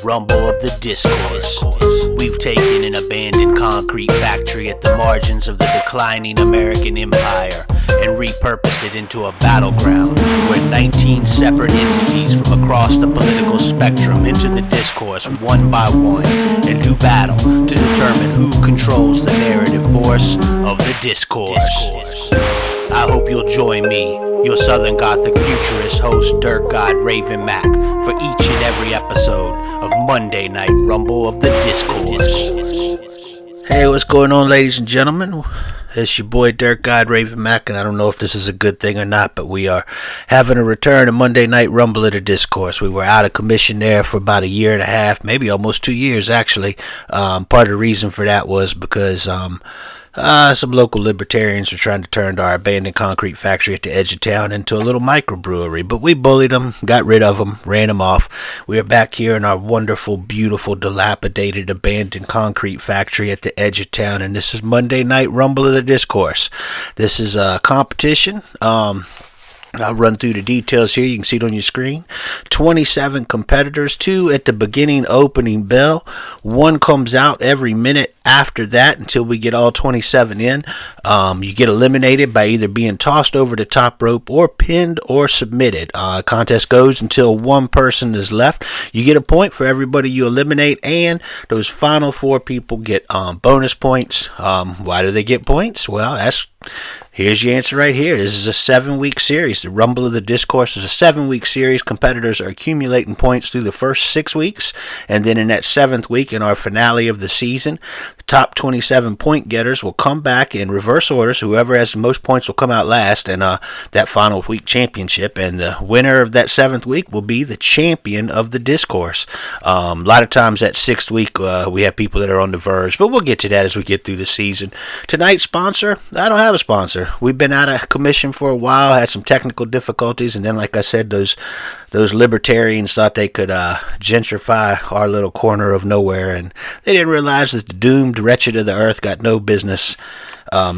rumble of the discourse. We've taken an abandoned concrete factory at the margins of the declining American empire and repurposed it into a battleground where 19 separate entities from across the political spectrum enter the discourse one by one and do battle to determine who controls the narrative force of the discourse. I hope you'll join me, your Southern Gothic futurist host Dirk God Raven Mac, for each and every episode of Monday Night Rumble of the Discourse. Hey, what's going on, ladies and gentlemen? It's your boy Dirk God Raven Mac, and I don't know if this is a good thing or not, but we are having a return to Monday Night Rumble of the Discourse. We were out of commission there for about a year and a half, maybe almost 2 years actually. Part of the reason for that was because some local libertarians were trying to turn our abandoned concrete factory at the edge of town into a little microbrewery, but we bullied them, got rid of them, ran them off. We are back here in our wonderful, beautiful, dilapidated, abandoned concrete factory at the edge of town, and this is Monday Night Rumble of the Discourse. This is a competition. I'll run through the details here. You can see it on your screen. 27 competitors, 2 at the beginning opening bell. 1 comes out every minute after that until we get all 27 in. You get eliminated by either being tossed over the top rope or pinned or submitted. Contest goes until 1 person is left. You get a point for everybody you eliminate, and those final 4 people get bonus points. Why do they get points? Well, here's your answer right here. This is a 7-week series. The Rumble of the Discourse is a 7-week series. Competitors are accumulating points through the first 6 weeks, and then in that 7th week, in our finale of the season, the top 27 point getters will come back in reverse orders. Whoever has the most points will come out last in that final week championship, and the winner of that 7th week will be the champion of the Discourse. A lot of times that 6th week we have people that are on the verge, but we'll get to that as we get through the season. Tonight's sponsor, I don't have a sponsor. We've been out of commission for a while, had some technical difficulties, and then like I said, those libertarians thought they could gentrify our little corner of nowhere, and they didn't realize that the doomed wretched of the earth got no business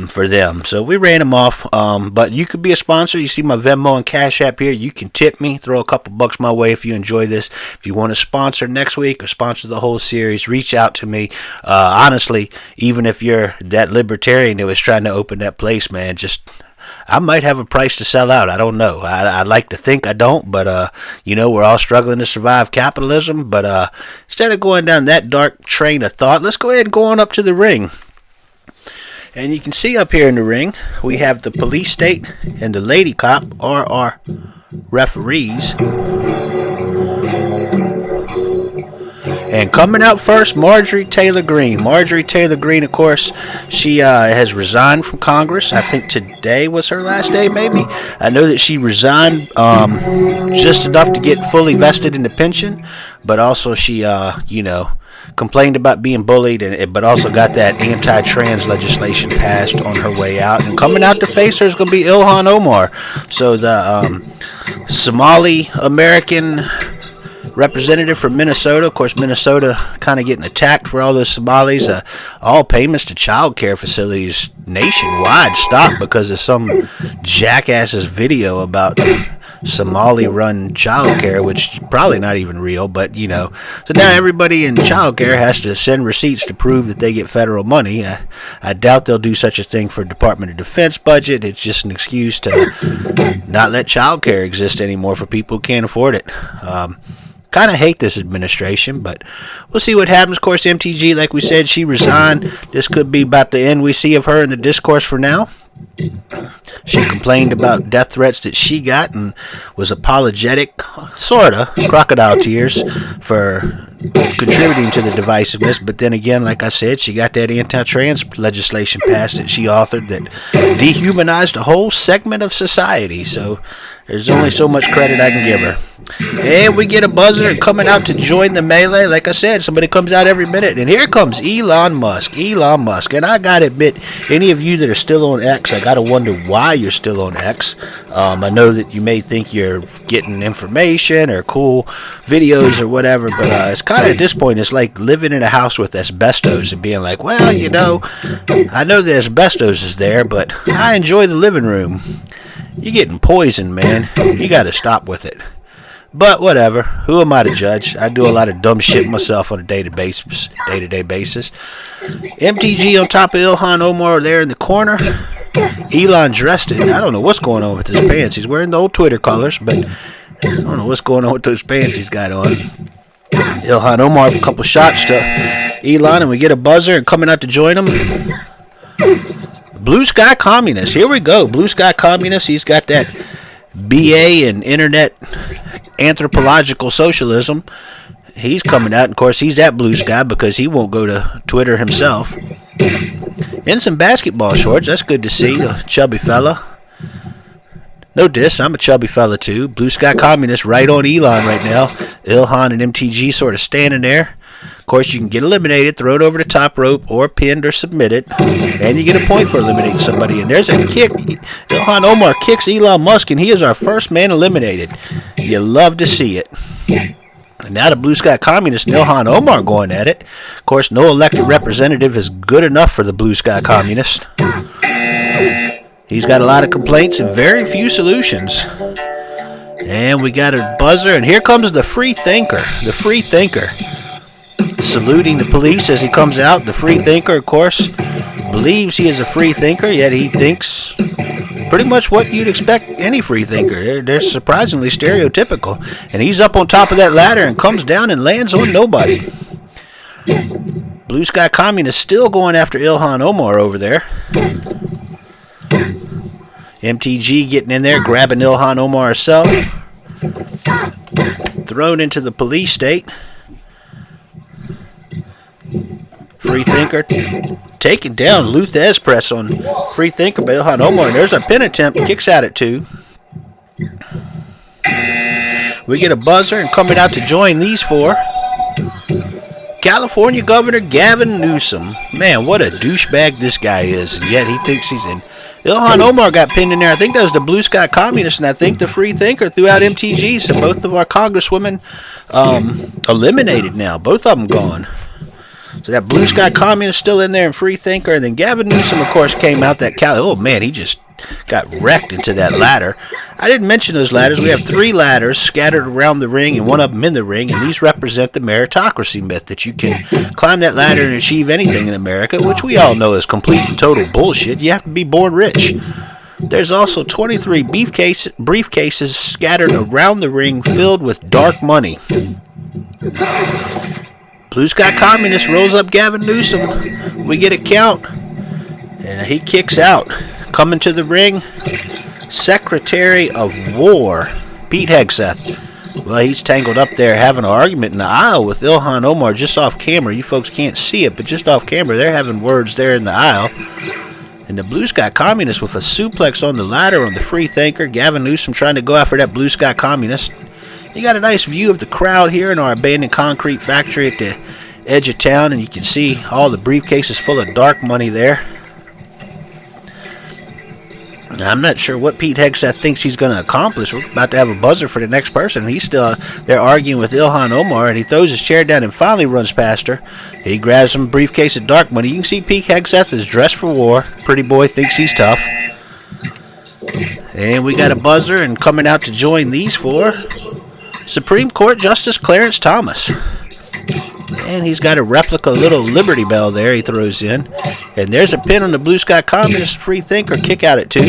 for them. So we ran them off, but you could be a sponsor. You see my Venmo and Cash App here. You can tip me, throw a couple bucks my way if you enjoy this. If you want to sponsor next week or sponsor the whole series, reach out to me. Honestly, even if you're that libertarian that was trying to open that place, man, I might have a price to sell out. I don't know. I'd like to think I don't, but, we're all struggling to survive capitalism. But instead of going down that dark train of thought, let's go ahead and go on up to the ring. And you can see up here in the ring, we have the police state and the lady cop are our referees. And coming out first, Marjorie Taylor Greene. Marjorie Taylor Greene, of course, she has resigned from Congress. I think today was her last day, maybe. I know that she resigned just enough to get fully vested in the pension, but also she, complained about being bullied, but also got that anti-trans legislation passed on her way out. And coming out to face her is going to be Ilhan Omar. So the Somali American representative from Minnesota. Of course, Minnesota kind of getting attacked for all those Somalis. All payments to child care facilities nationwide stopped because of some jackass's video about Somali-run child care, which probably not even real, but So now everybody in child care has to send receipts to prove that they get federal money. I doubt they'll do such a thing for Department of Defense budget. It's just an excuse to not let child care exist anymore for people who can't afford it. Kind of hate this administration, but we'll see what happens. Of course, MTG, like we said, she resigned. This could be about the end we see of her in the discourse for now. She complained about death threats that she got and was apologetic, sorta, crocodile tears, for contributing to the divisiveness. But then again, like I said, she got that anti-trans legislation passed that she authored that dehumanized a whole segment of society. So there's only so much credit I can give her. And we get a buzzer coming out to join the melee. Like I said, somebody comes out every minute. And here comes Elon Musk. And I gotta admit, any of you that are still on X, I gotta wonder why you're still on X. I know that you may think you're getting information or cool videos or whatever, but it's kind of, at this point, it's like living in a house with asbestos and being like, well, I know the asbestos is there, but I enjoy the living room. You're getting poisoned, man. You gotta stop with it. But whatever. Who am I to judge? I do a lot of dumb shit myself on a day-to-day basis. MTG on top of Ilhan Omar there in the corner. Elon dressed in, I don't know what's going on with his pants. He's wearing the old Twitter colors, but I don't know what's going on with those pants he's got on. Ilhan Omar with a couple shots to Elon, and we get a buzzer and coming out to join him. Blue Sky Communist. Here we go. Blue Sky Communist. He's got that BA in internet anthropological socialism. He's coming out. Of course, he's at Blue Sky because he won't go to Twitter himself. In some basketball shorts. That's good to see. A chubby fella. No diss. I'm a chubby fella too. Blue Sky Communist right on Elon right now. Ilhan and MTG sort of standing there. Of course, you can get eliminated, thrown over the top rope, or pinned or submitted. And you get a point for eliminating somebody. And there's a kick. Ilhan Omar kicks Elon Musk, and he is our first man eliminated. You love to see it. And now the Blue Sky Communist and Ilhan Omar going at it. Of course, no elected representative is good enough for the Blue Sky Communist. He's got a lot of complaints and very few solutions. And we got a buzzer, and here comes the free thinker. The free thinker. Saluting the police as he comes out. The free thinker, of course, believes he is a free thinker, yet he thinks pretty much what you'd expect any free thinker. They're surprisingly stereotypical. And he's up on top of that ladder and comes down and lands on nobody. Blue Sky Communist still going after Ilhan Omar over there. MTG getting in there, grabbing Ilhan Omar herself. Thrown into the police state. Free thinker taking down Luthez press on free thinker by Ilhan Omar. And there's a pin attempt. Kicks out at 2. We get a buzzer, and coming out to join these 4, California Governor Gavin Newsom. Man, what a douchebag this guy is. And yet he thinks he's in. Ilhan Omar got pinned in there. I think that was the Blue Sky Communist, and I think the free thinker threw out MTG. So both of our congresswomen eliminated now. Both of them gone. So that Blue Sky Communist still in there and free thinker. And then Gavin Newsom, of course, came out that oh, man, he just got wrecked into that ladder. I didn't mention those ladders. We have 3 ladders scattered around the ring and one of them in the ring. And these represent the meritocracy myth, that you can climb that ladder and achieve anything in America, which we all know is complete and total bullshit. You have to be born rich. There's also 23 briefcases scattered around the ring filled with dark money. Blue Sky Communist rolls up Gavin Newsom. We get a count. And he kicks out. Coming to the ring, Secretary of War, Pete Hegseth. Well, he's tangled up there having an argument in the aisle with Ilhan Omar just off camera. You folks can't see it, but just off camera, they're having words there in the aisle. And the Blue Sky Communist with a suplex on the ladder on the free thinker. Gavin Newsom trying to go after that Blue Sky Communist. You got a nice view of the crowd here in our abandoned concrete factory at the edge of town, and you can see all the briefcases full of dark money there. I'm not sure what Pete Hegseth thinks he's going to accomplish. We're about to have a buzzer for the next person. He's still there arguing with Ilhan Omar, and he throws his chair down and finally runs past her. He grabs some briefcase of dark money. You can see Pete Hegseth is dressed for war. Pretty boy thinks he's tough. And we got a buzzer, and coming out to join these 4, Supreme Court Justice Clarence Thomas. And he's got a replica little Liberty Bell there he throws in. And there's a pin on the Blue Sky Communist free thinker. Kick out at 2.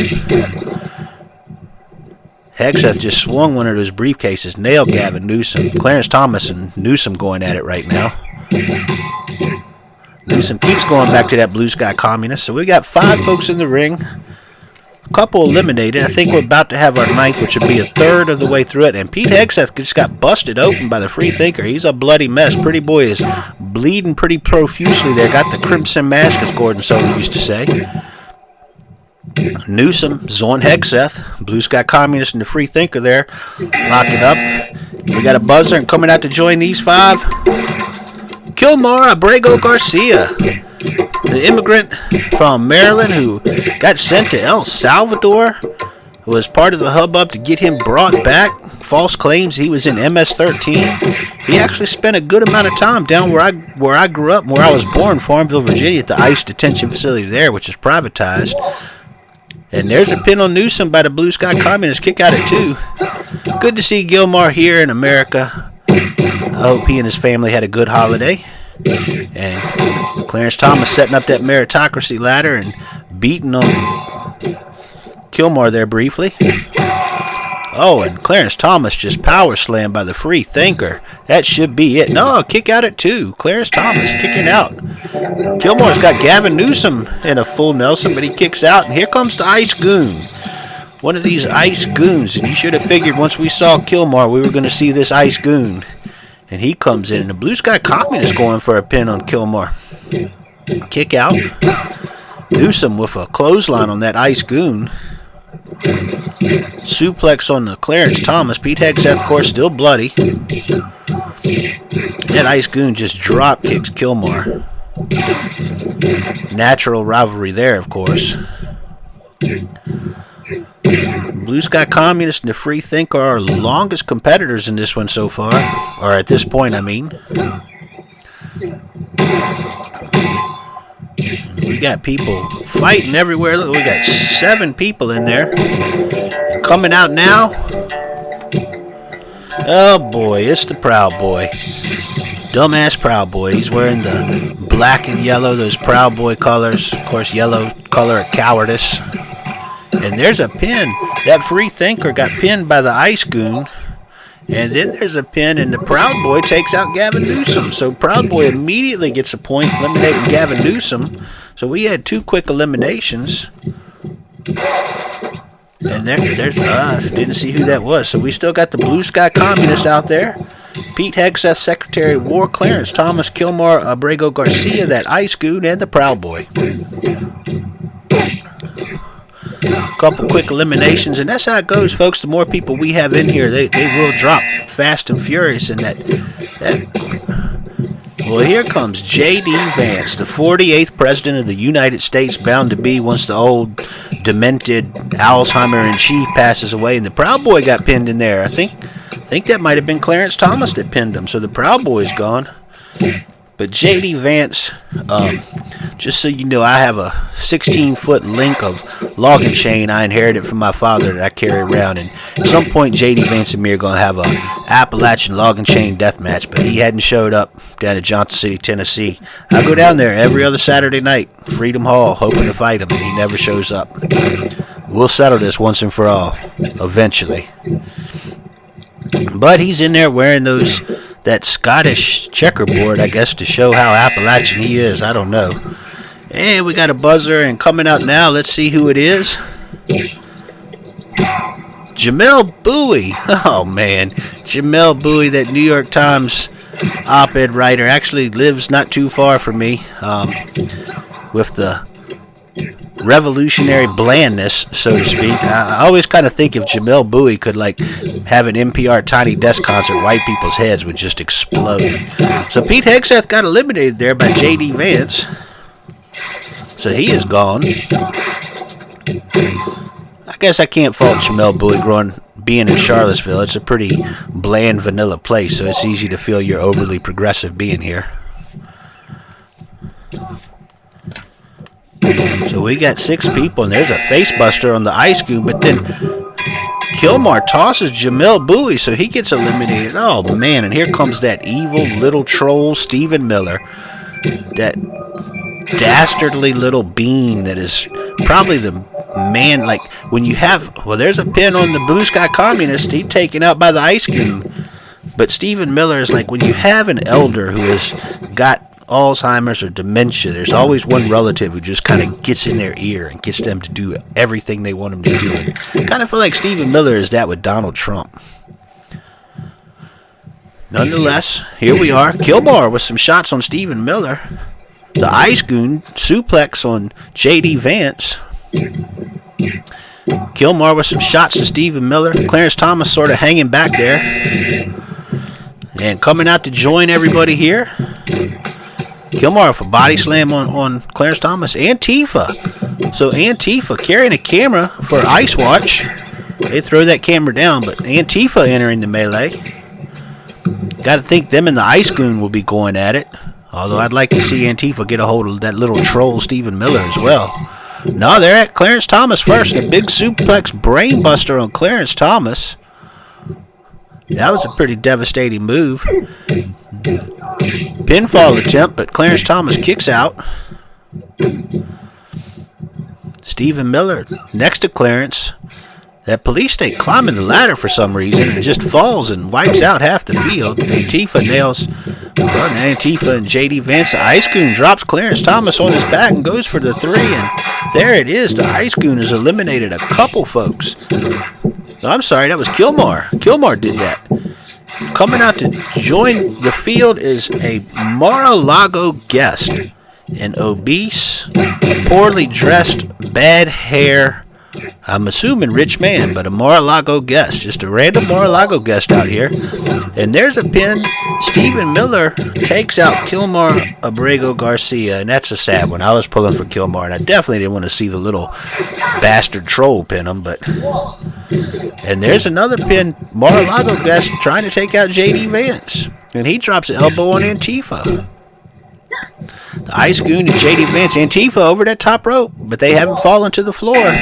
Hegseth just swung one of those briefcases. Nailed Gavin Newsom. Clarence Thomas and Newsom going at it right now. Newsom keeps going back to that Blue Sky Communist. So we got 5 folks in the ring. A couple eliminated. I think we're about to have our 9th, which would be a third of the way through it. And Pete Hegseth just got busted open by the free thinker. He's a bloody mess. Pretty boy is bleeding pretty profusely there. Got the crimson mask, as Gordon Sully used to say. Newsom, Zorn Hegseth, Blue Sky Communist, and the free thinker there. Locking up. We got a buzzer, and coming out to join these 5, Kilmar Abrego Garcia. The immigrant from Maryland who got sent to El Salvador was part of the hubbub to get him brought back. False claims he was in MS-13. He actually spent a good amount of time down where I grew up, where I was born, Farmville, Virginia, at the ICE detention facility there, which is privatized. And there's a pin on Newsom by the Blue Sky Communist. Kick out at 2. good to see Gilmore here in America. I hope he and his family had a good holiday. And Clarence Thomas setting up that meritocracy ladder and beating on Gilmore there briefly. Oh, and Clarence Thomas just power slammed by the free thinker. That should be it. No, kick out at 2. Clarence Thomas kicking out. Gilmore's got Gavin Newsom in a full Nelson, but he kicks out. And here comes the Ice Goon. One of these Ice Goons. And you should have figured once we saw Gilmore, we were going to see this Ice Goon. And he comes in. And the Blue Sky Communist going for a pin on Gilmore. Kick out. Newsom with a clothesline on that Ice Goon. Suplex on the Clarence Thomas. Pete Hegseth, of course, still bloody. That Ice Goon just drop kicks Gilmore. Natural rivalry there, of course. Blue Sky Communist and the Free Thinker are our longest competitors in this one so far. Or at this point, I mean. We got people fighting everywhere. Look, we got 7 people in there. And coming out now. Oh boy, it's the Proud Boy. Dumbass Proud Boy. He's wearing the black and yellow, those Proud Boy colors. Of course, yellow color of cowardice. And there's a pin. That Free Thinker got pinned by the Ice Goon. And then there's a pin, and the Proud Boy takes out Gavin Newsom. So Proud Boy immediately gets a point, eliminating Gavin Newsom. So we had 2 quick eliminations. And there's didn't see who that was. So we still got the Blue Sky Communist out there. Pete Hegseth, Secretary of War, Clarence Thomas, Gilmore, Abrego Garcia, that Ice Goon, and the Proud Boy. Couple quick eliminations, and that's how it goes, folks. The more people we have in here, they will drop fast and furious. And well, here comes J.D. Vance, the 48th President of the United States, bound to be once the old demented Alzheimer-in-chief passes away. And the Proud Boy got pinned in there. I think that might have been Clarence Thomas that pinned him, so the Proud Boy's gone. But J.D. Vance, just so you know, I have a 16-foot link of logging chain I inherited from my father that I carry around. And at some point, J.D. Vance and me are going to have a Appalachian logging chain death match. But he hadn't showed up down at Johnson City, Tennessee. I go down there every other Saturday night, Freedom Hall, hoping to fight him, and he never shows up. We'll settle this once and for all, eventually. But he's in there wearing that Scottish checkerboard, I guess, to show how Appalachian he is. I don't know. And we got a buzzer, and coming out now, let's see who it is. Jamel Bowie. Oh, man. Jamel Bowie, that New York Times op-ed writer, actually lives not too far from me with the revolutionary blandness, so to speak. I always kind of think if Jamel Bowie could have an NPR Tiny Desk concert, white people's heads would just explode. So Pete Hegseth got eliminated there by J.D. Vance. So he is gone. I guess I can't fault Jamel Bowie being in Charlottesville. It's a pretty bland, vanilla place, so it's easy to feel you're overly progressive being here. So we got 6 people, and there's a facebuster on the Ice Goon, but then Gilmore tosses Jamel Bowie, so he gets eliminated. Oh, man, and here comes that evil little troll, Stephen Miller. That dastardly little bean that is probably the man, when you have, there's a pin on the Blue Sky Communist, he's taken out by the Ice Goon. But Stephen Miller is when you have an elder who has got Alzheimer's or dementia, there's always one relative who just kind of gets in their ear and gets them to do everything they want them to do. And kind of feel like Stephen Miller is that with Donald Trump. Nonetheless, here we are. Gilmore with some shots on Stephen Miller. The Ice Goon suplex on J.D. Vance. Gilmore with some shots to Stephen Miller. Clarence Thomas sort of hanging back there. And coming out to join everybody here. Gilmore with a body slam on Clarence Thomas. Antifa. So Antifa carrying a camera for Ice Watch. They throw that camera down, but Antifa entering the melee. Got to think them and the Ice Goon will be going at it. Although I'd like to see Antifa get a hold of that little troll Stephen Miller as well. No, they're at Clarence Thomas first. A big suplex brainbuster on Clarence Thomas. That was a pretty devastating move. Pinfall attempt, but Clarence Thomas kicks out. Stephen Miller next to Clarence. That police state climbing the ladder for some reason and just falls and wipes out half the field. Antifa nails Antifa and JD Vance. The Ice Goon drops Clarence Thomas on his back and goes for the 3. And there it is. The Ice Goon has eliminated a couple folks. I'm sorry, that was Kilmore. Kilmore did that. Coming out to join the field is a Mar-a-Lago guest. An obese, poorly dressed, bad hair, I'm assuming rich man, but a Mar-a-Lago guest. Just a random Mar-a-Lago guest out here. And there's a pin. Stephen Miller takes out Kilmore Abrego Garcia, and that's a sad one. I was pulling for Kilmore, and I definitely didn't want to see the little bastard troll pin him. And there's another pin. Mar-a-Lago guest trying to take out JD Vance, and he drops an elbow on Antifa. The Ice Goon and JD Vance. Antifa over that top rope, but they haven't fallen to the floor.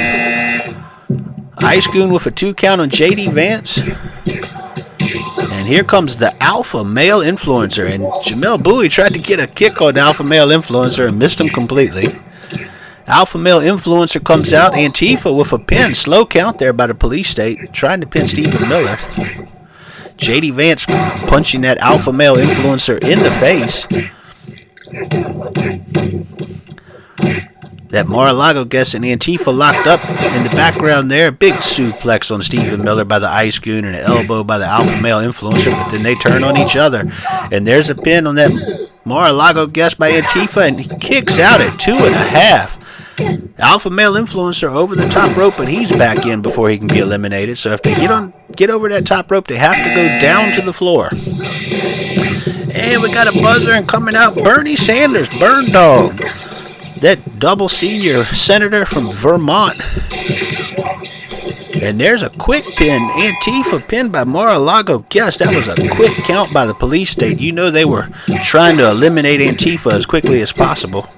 Ice Goon with a 2 count on JD Vance. And here comes the alpha male influencer. And Jamel Bowie tried to get a kick on the alpha male influencer and missed him completely. Alpha male influencer comes out. Antifa with a pin. Slow count there by the police state. Trying to pin Stephen Miller. JD Vance punching that alpha male influencer in the face. That Mar-a-Lago guest and Antifa locked up in the background there. Big suplex on Stephen Miller by the Ice Goon and an elbow by the alpha male influencer, but then they turn on each other. And there's a pin on that Mar-a-Lago guest by Antifa, and he kicks out at 2.5. Alpha male influencer over the top rope, but he's back in before he can be eliminated. So if they get over that top rope, they have to go down to the floor. And we got a buzzer and coming out, Bernie Sanders, Burn Dog. That double senior senator from Vermont. And there's a quick pin. Antifa pinned by Mar-a-Lago guest. That was a quick count by the police state. You know they were trying to eliminate Antifa as quickly as possible.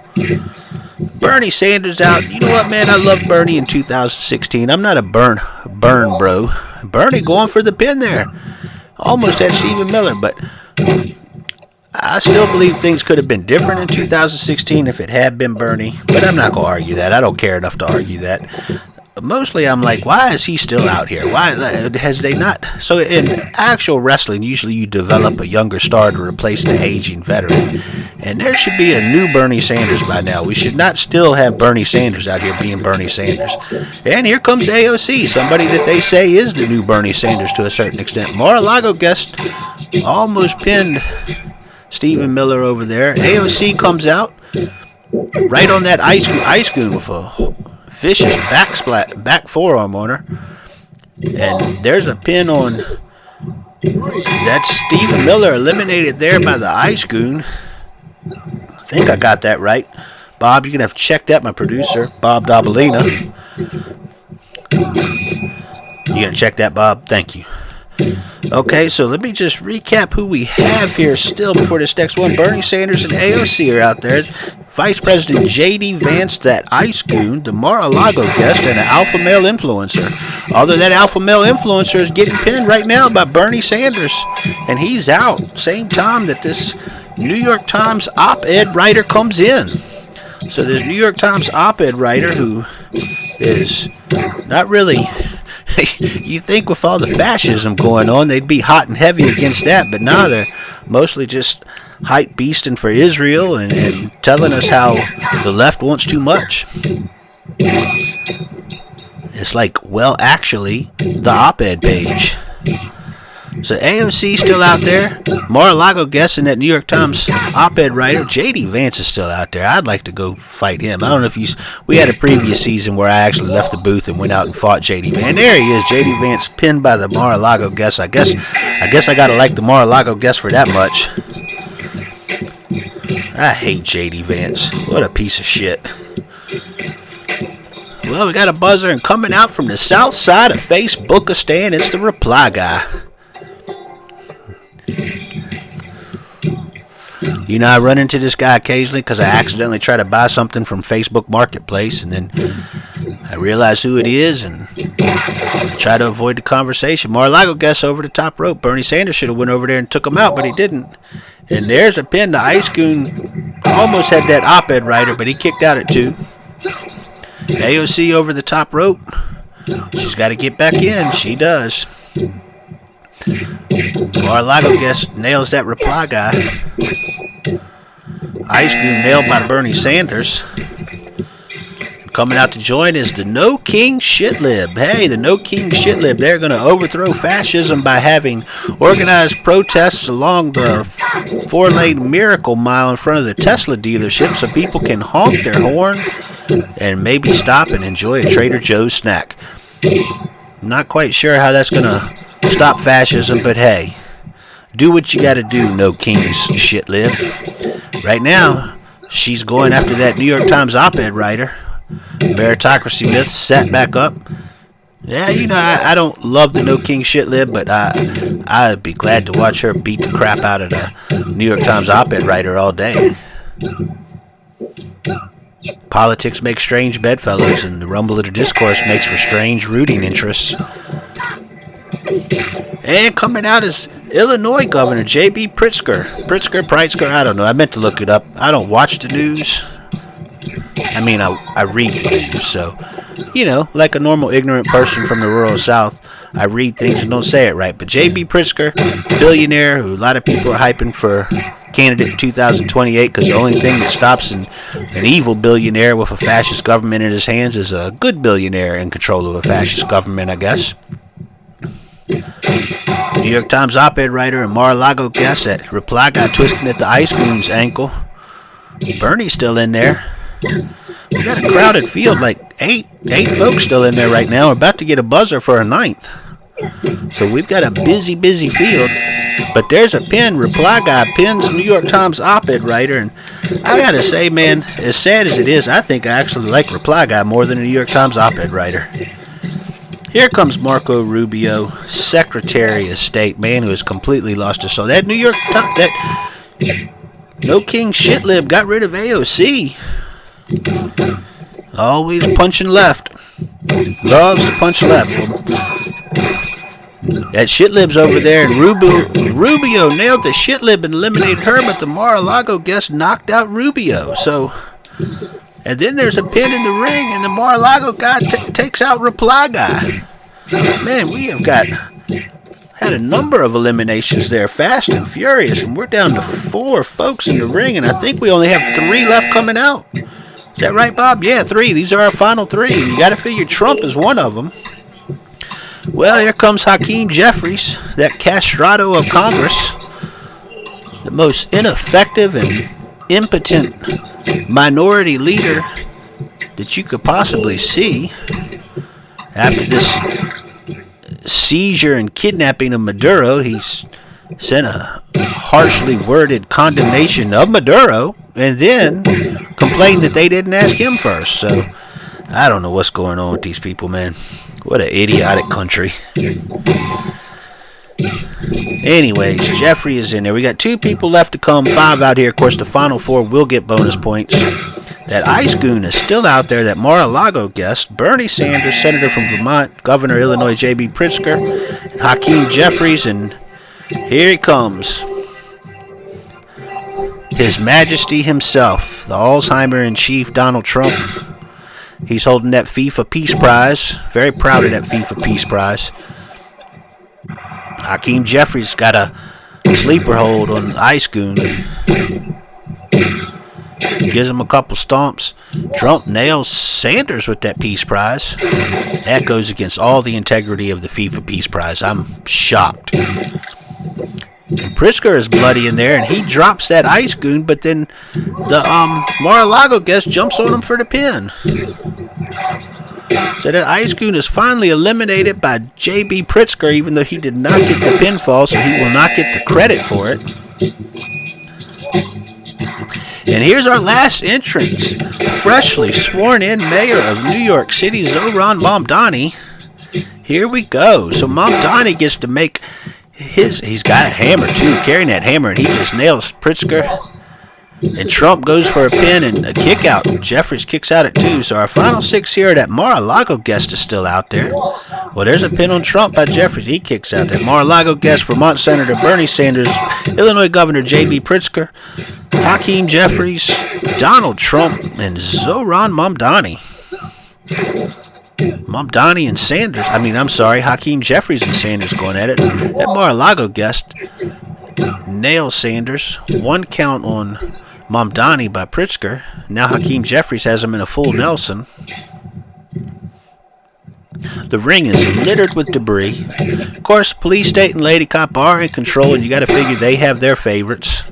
Bernie Sanders out. You know what, man? I love Bernie in 2016. I'm not a burn bro. Bernie going for the pin there. Almost had Stephen Miller, but I still believe things could have been different in 2016 if it had been Bernie, but I'm not going to argue that. I don't care enough to argue that. Mostly I'm like, why is he still out here? Why has they not? So in actual wrestling, usually you develop a younger star to replace the aging veteran. And there should be a new Bernie Sanders by now. We should not still have Bernie Sanders out here being Bernie Sanders. And here comes AOC, somebody that they say is the new Bernie Sanders to a certain extent. Mar-a-Lago guest almost pinned Stephen Miller over there. AOC comes out right on that Ice Goon with a vicious back forearm on her. And there's a pin on that Stephen Miller eliminated there by the Ice Goon. I think I got that right. Bob, you're going to have to check that, my producer, Bob Dabalina. You going to check that, Bob? Thank you. Okay, so let me just recap who we have here still before this next one. Bernie Sanders and AOC are out there. Vice President J.D. Vance, that Ice Goon, the Mar-a-Lago guest, and an alpha male influencer. Although that alpha male influencer is getting pinned right now by Bernie Sanders, and he's out. Same time that this New York Times op-ed writer comes in. So this New York Times op-ed writer who is not really... You think with all the fascism going on, they'd be hot and heavy against that, but now they're mostly just hype beasting for Israel and telling us how the left wants too much. It's like, well, actually, the op-ed page. So AOC still out there. Mar-a-Lago guest and that New York Times op-ed writer. J.D. Vance is still out there. I'd like to go fight him. I don't know if we had a previous season where I actually left the booth and went out and fought J.D. Vance. And there he is, J.D. Vance pinned by the Mar-a-Lago guest. I guess I gotta like the Mar-a-Lago guest for that much. I hate J.D. Vance. What a piece of shit. Well, we got a buzzer, and coming out from the south side of Facebookistan, it's the Reply Guy. You know, I run into this guy occasionally because I accidentally try to buy something from Facebook Marketplace, and then I realize who it is and try to avoid the conversation. Mar-a-Lago guests over the top rope. Bernie Sanders should have went over there and took him out, but he didn't. And there's a pin. The Ice Goon almost had that op-ed writer, but he kicked out at 2. AOC over the top rope. She's got to get back in. She does. Mar-a-Lago guest nails that reply guy. Ice Goon nailed by Bernie Sanders. Coming out to join is the No King Shitlib. Hey, the No King Shitlib. They're going to overthrow fascism by having organized protests along the 4-lane Miracle Mile in front of the Tesla dealership so people can honk their horn and maybe stop and enjoy a Trader Joe's snack. Not quite sure how that's going to stop fascism, but hey, do what you got to do, No King's Shitlib. Right now, she's going after that New York Times op-ed writer. Meritocracy myths sat back up. Yeah, you know, I don't love the No King Shitlib, but I'd be glad to watch her beat the crap out of the New York Times op-ed writer all day. Politics makes strange bedfellows, and the rumble of the discourse makes for strange rooting interests. And coming out is Illinois Governor J.B. Pritzker, I don't know. I meant to look it up. I don't watch the news. I mean, I read the news, so, you know, like a normal ignorant person from the rural South, I read things and don't say it right. But J.B. Pritzker, billionaire, who a lot of people are hyping for candidate in 2028 because the only thing that stops an evil billionaire with a fascist government in his hands is a good billionaire in control of a fascist government, I guess. New York Times op-ed writer and Mar-a-Lago guest that reply got twisting at the Ice Goon's ankle. Bernie's still in there. We got a crowded field, like eight folks still in there right now. We're about to get a buzzer for a 9th. So we've got a busy field. But there's a pin. Reply guy pins New York Times op-ed writer. And I got to say, man, as sad as it is, I think I actually like Reply Guy more than a New York Times op-ed writer. Here comes Marco Rubio, Secretary of State, man who has completely lost his soul. That New York Times, that No King Shitlib got rid of AOC. Always punching left. Loves to punch left. That Shitlib's over there, and Rubio nailed the Shitlib and eliminated her, but the Mar-a-Lago guest knocked out Rubio. So, and then there's a pin in the ring, and the Mar-a-Lago guy takes out Reply Guy. Man, we have had a number of eliminations there, fast and furious, and we're down to 4 folks in the ring, and I think we only have 3 left coming out. Is that right, Bob? Yeah, 3. These are our final 3. You got to figure Trump is one of them. Well, here comes Hakeem Jeffries, that castrato of Congress, the most ineffective and impotent minority leader that you could possibly see after this seizure and kidnapping of Maduro. He's sent a harshly worded condemnation of Maduro and then complained that they didn't ask him first. So I don't know what's going on with these people, man. What an idiotic country. Anyways, Jeffrey is in there. We got 2 people left to come, 5 out here. Of course, the final 4 will get bonus points. That Ice Goon is still out there. That Mar-a-Lago guest, Bernie Sanders, Senator from Vermont, Governor Illinois J.B. Pritzker, and Hakeem Jeffries, and here he comes. His Majesty himself, the Alzheimer-in-Chief Donald Trump. He's holding that FIFA Peace Prize. Very proud of that FIFA Peace Prize. Hakeem Jeffries got a sleeper hold on Ice Goon. Gives him a couple stomps. Trump nails Sanders with that Peace Prize. That goes against all the integrity of the FIFA Peace Prize. I'm shocked. And Pritzker is bloody in there, and he drops that Ice Goon, but then the Mar-a-Lago guest jumps on him for the pin. So that Ice Goon is finally eliminated by J.B. Pritzker, even though he did not get the pinfall, so he will not get the credit for it. And here's our last entrance. Freshly sworn in mayor of New York City, Zohran Mamdani. Here we go. So Mamdani gets to make he's got a hammer too, carrying that hammer, and he just nails Pritzker. And Trump goes for a pin and a kick out. Jeffries kicks out at 2. So our final 6 here, that Mar-a-Lago guest is still out there. Well, there's a pin on Trump by Jeffries. He kicks out. That Mar-a-Lago guest, Vermont Senator Bernie Sanders, Illinois Governor J.B. Pritzker, Hakeem Jeffries, Donald Trump, and Zohran Mamdani. Mamdani and Sanders. Hakeem Jeffries and Sanders going at it. That Mar-a-Lago guest nails Sanders. 1 count on Mamdani by Pritzker. Now Hakeem Jeffries has him in a full Nelson. The ring is littered with debris. Of course, police, state, and lady cop are in control, and you got to figure they have their favorites.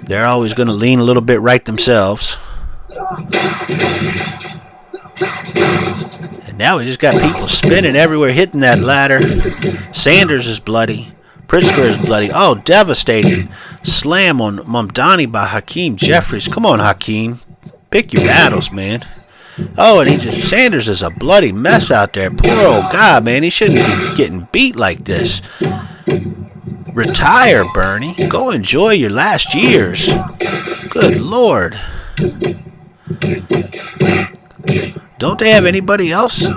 They're always going to lean a little bit right themselves. And now we just got people spinning everywhere, hitting that ladder. Sanders is bloody. Pritzker is bloody. Oh, devastating slam on Mamdani by Hakeem Jeffries. Come on, Hakeem. Pick your battles, man. Oh, and Sanders is a bloody mess out there. Poor old guy, man. He shouldn't be getting beat like this. Retire, Bernie. Go enjoy your last years. Good Lord. Don't they have anybody else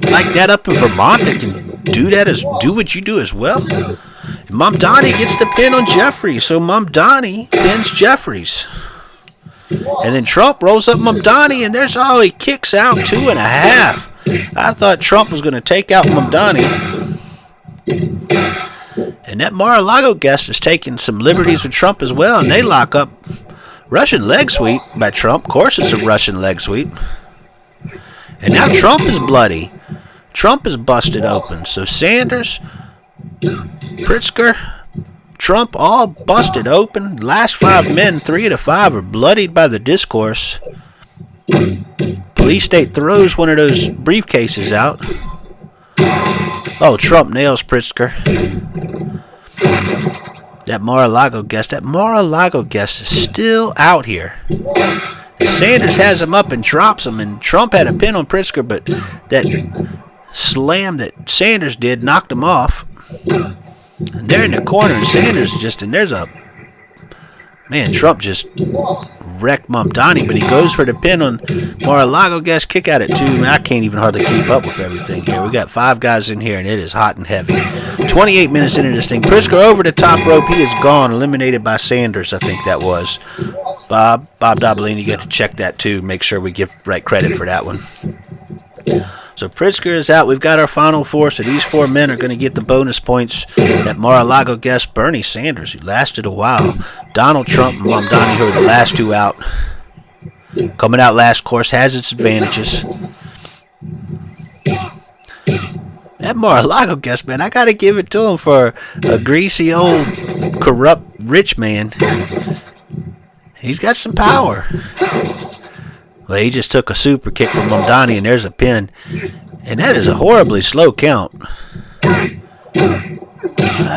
like that up in Vermont that can do what you do as well? Mamdani gets the pin on Jeffries, so Mamdani pins Jeffries. And then Trump rolls up Mamdani, and he kicks out 2.5. I thought Trump was going to take out Mamdani. And that Mar-a-Lago guest is taking some liberties with Trump as well, and they lock up. Russian leg sweep by Trump. Of course it's a Russian leg sweep. And now Trump is bloody. Trump is busted open. So Sanders, Pritzker, Trump all busted open. Last 5 men, 3 of the 5 are bloodied by the Discourse. Police state throws one of those briefcases out. Oh, Trump nails Pritzker. That Mar-a-Lago guest is still out here. Sanders has him up and drops him, and Trump had a pin on Pritzker, but that slam that Sanders did knocked him off. And they're in the corner, and Sanders Trump just wrecked Mamdani, but he goes for the pin on Mar-a-Lago guest, kick out at 2. Man, I can't even hardly keep up with everything here. We got 5 guys in here, and it is hot and heavy. 28 minutes into this thing. Pritzker over the top rope. He is gone, eliminated by Sanders, I think that was. Bob Dobolini, you get to check that too. Make sure we give right credit for that one. So Pritzker is out. We've got our final 4. So these 4 men are going to get the bonus points. That Mar-a-Lago guest, Bernie Sanders, who lasted a while. Donald Trump and Mamdani, who are the last 2 out. Coming out last, of course, has its advantages. That Mar-a-Lago guest, man, I got to give it to him for a greasy old corrupt rich man. He's got some power. Well, he just took a super kick from Mamdani, and there's a pin. And that is a horribly slow count. I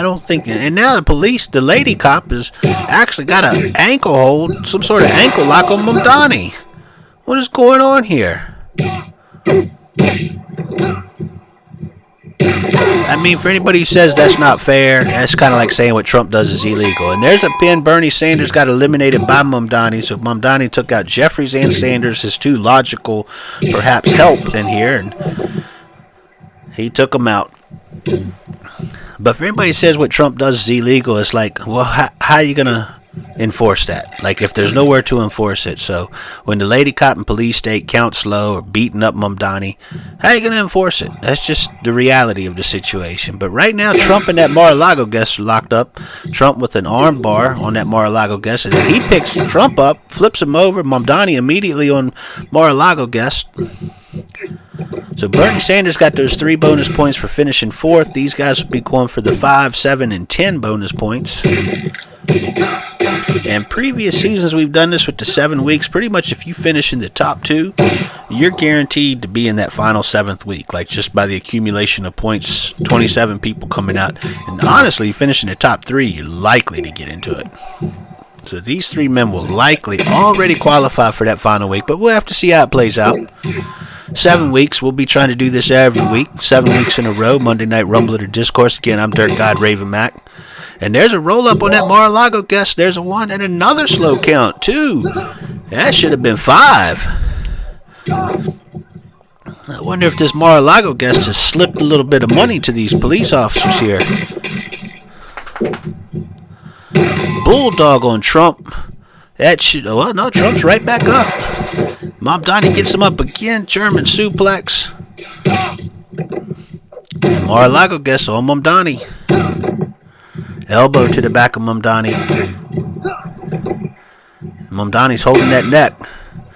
don't think... And now the lady cop has actually got an ankle hold, some sort of ankle lock on Mamdani. What is going on here? I mean, for anybody who says that's not fair, that's kind of like saying what Trump does is illegal. And there's a pin. Bernie Sanders got eliminated by Mamdani, so Mamdani took out Jeffries and Sanders, his 2 logical, perhaps, help in here, and he took them out. But for anybody who says what Trump does is illegal, it's like, well, how are you going to enforce that? Like, if there's nowhere to enforce it. So when the lady cop and police state count slow or beating up Mamdani, how are you going to enforce it? That's just the reality of the situation. But right now, Trump and that Mar-a-Lago guest are locked up. Trump with an arm bar on that Mar-a-Lago guest, and then he picks Trump up, flips him over. Mamdani immediately on Mar-a-Lago guest. So Bernie Sanders got those 3 bonus points for finishing 4th. These guys will be going for the 5, 7, and 10 bonus points. And previous seasons we've done this with the 7 weeks. Pretty much if you finish in the top 2, you're guaranteed to be in that final 7th week. Like just by the accumulation of points, 27 people coming out. And honestly, finishing the top 3, you're likely to get into it. So these 3 men will likely already qualify for that final week. But we'll have to see how it plays out. 7 weeks. We'll be trying to do this every week. 7 weeks in a row. Monday Night Rumble at a Discourse. Again, I'm Dirt God Raven Mac. And there's a roll-up on that Mar-a-Lago guest. There's a 1 and another slow count. 2. That should have been 5. I wonder if this Mar-a-Lago guest has slipped a little bit of money to these police officers here. Bulldog on Trump. That should... Well, no, Trump's right back up. Mamdani gets him up again. German suplex. Mar-a-Lago guest on Mamdani. Elbow to the back of Mamdani. Mamdani's holding that neck.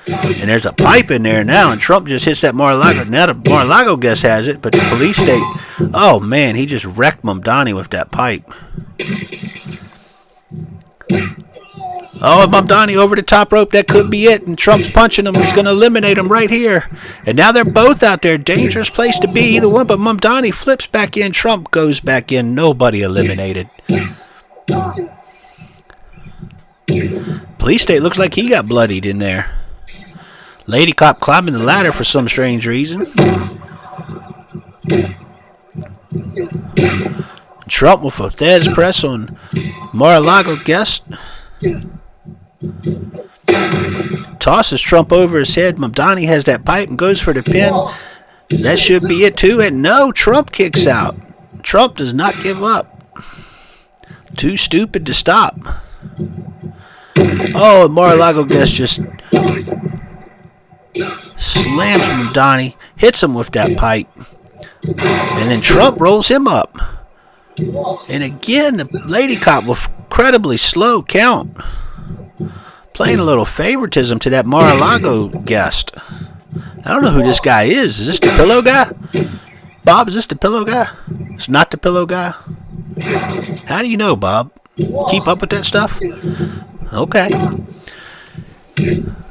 And there's a pipe in there now, and Trump just hits that Mar-a-Lago. Now the Mar-a-Lago guest has it, but the police state... Oh, man, he just wrecked Mamdani with that pipe. Oh, Mamdani over the top rope. That could be it. And Trump's punching him. He's going to eliminate him right here. And now they're both out there. Dangerous place to be. Either one. But Mamdani flips back in. Trump goes back in. Nobody eliminated. Police state looks like he got bloodied in there. Lady cop climbing the ladder for some strange reason. Trump with a Thesz press on Mar-a-Lago guest. Tosses Trump over his head. Mamdani has that pipe and goes for the pin. That should be it too. And no, Trump kicks out. Trump does not give up. Too stupid to stop. Oh, Mar-a-Lago guest just slams Mamdani, hits him with that pipe. And then Trump rolls him up. And again, the lady cop with incredibly slow count. Playing a little favoritism to that Mar-a-Lago guest. I don't know who this guy is. Is this the pillow guy? Bob, is this the pillow guy? It's not the pillow guy? How do you know, Bob? Keep up with that stuff? Okay.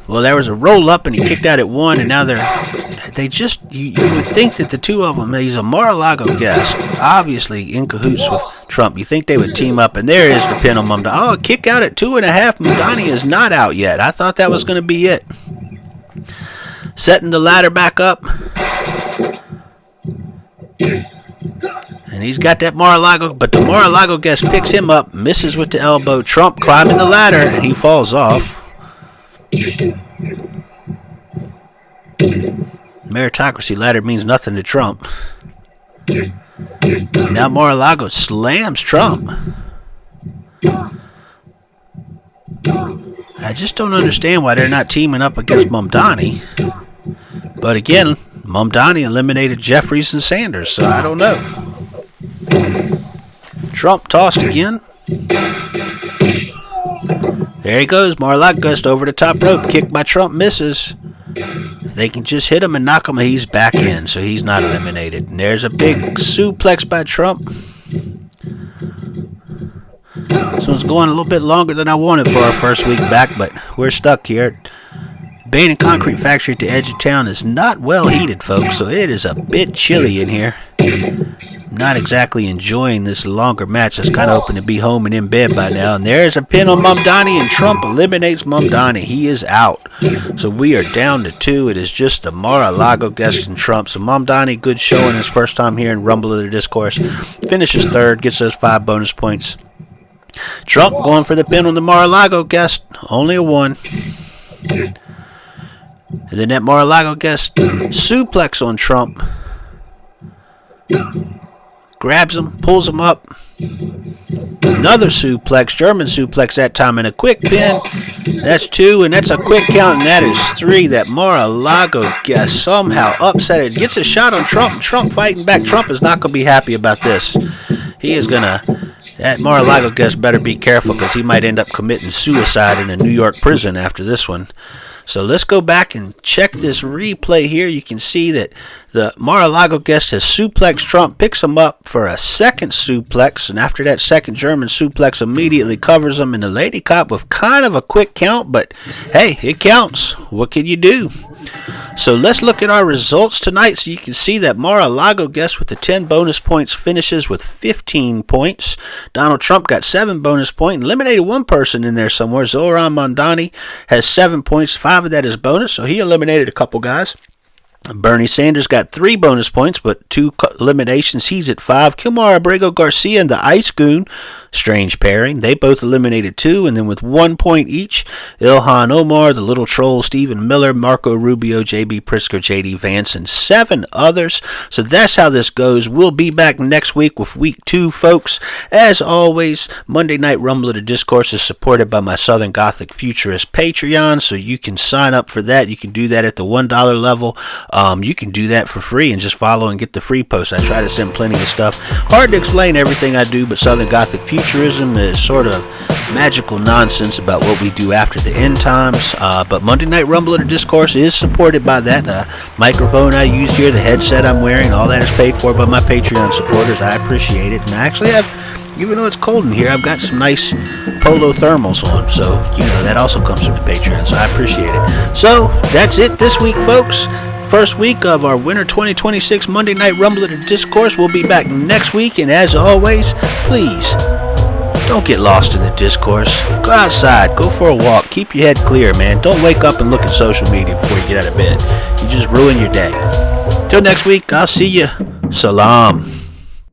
Well, there was a roll-up, and he kicked out at 1, and now they just... You would think that the two of them... He's a Mar-a-Lago guest, obviously in cahoots with Trump. You think they would team up, and there is the pin on Mamdani. Oh, kick out at 2.5. Mamdani is not out yet. I thought that was going to be it. Setting the ladder back up. And he's got that Mar-a-Lago, but the Mar-a-Lago guest picks him up, misses with the elbow. Trump climbing the ladder, and he falls off. Meritocracy ladder means nothing to Trump. Now Mar-a-Lago slams Trump. I just don't understand why they're not teaming up against Mamdani. But again, Mamdani eliminated Jeffries and Sanders, so I don't know. Trump tossed again. There he goes. Mar-a-Lago guest over the top rope. Kick by Trump, misses. If they can just hit him and knock him, he's back in, so he's not eliminated. And there's a big suplex by Trump. This one's going a little bit longer than I wanted for our first week back, but we're stuck here. Bain and Concrete Factory at the edge of town is not well heated, folks, so it is a bit chilly in here. Not exactly enjoying this longer match. That's kind of hoping to be home and in bed by now. And there's a pin on Mamdani, and Trump eliminates Mamdani. He is out. So we are down to 2. It is just the Mar-a-Lago guest and Trump. So Mamdani, good showing his first time here in Rumble of the Discourse. Finishes 3rd, gets those 5 bonus points. Trump going for the pin on the Mar-a-Lago guest. Only a 1. And then that Mar-a-Lago guest suplex on Trump. Grabs him, pulls him up. Another suplex, German suplex that time, and a quick pin. That's 2, and that's a quick count, and that is 3. That Mar-a-Lago guest somehow upset it. Gets a shot on Trump. Trump fighting back. Trump is not going to be happy about this. He is going to... That Mar-a-Lago guest better be careful, because he might end up committing suicide in a New York prison after this one. So let's go back and check this replay here. You can see that the Mar-a-Lago guest has suplexed Trump, picks him up for a second suplex, and after that second German suplex immediately covers him, and the lady cop with kind of a quick count, but hey, it counts. What can you do? So let's look at our results tonight so you can see that Mar-a-Lago guest with the 10 bonus points finishes with 15 points. Donald Trump got 7 bonus points, eliminated one person in there somewhere. Zoran Mamdani has 7 points, 5 of that is bonus, so he eliminated a couple guys. Bernie Sanders got 3 bonus points, but 2 eliminations. He's at 5. Kilmar Abrego Garcia and the Ice Goon, strange pairing. They both eliminated 2, and then with 1 point each, Ilhan Omar, the Little Troll, Stephen Miller, Marco Rubio, J.B. Prisker, J.D. Vance, and 7 others. So that's how this goes. We'll be back next week with week 2, folks. As always, Monday Night Rumble of the Discourse is supported by my Southern Gothic Futurist Patreon, so you can sign up for that. You can do that at the $1 level. You can do that for free and just follow and get the free posts. I try to send plenty of stuff. Hard to explain everything I do, but Southern Gothic Futurism is sort of magical nonsense about what we do after the end times. But Monday Night Rumble of the Discourse is supported by that. Microphone I use here, the headset I'm wearing, all that is paid for by my Patreon supporters. I appreciate it. And I actually have, even though it's cold in here, I've got some nice polo thermals on. So, that also comes from the Patreon. So I appreciate it. So, that's it this week, folks. First week of our winter 2026 Monday Night Rumble of the Discourse. We'll be back next week, and as always, please don't get lost in the discourse. Go outside, go for a walk, keep your head clear, man. Don't wake up and look at social media before you get out of bed. You just ruin your day. Till next week, I'll see you. Salam.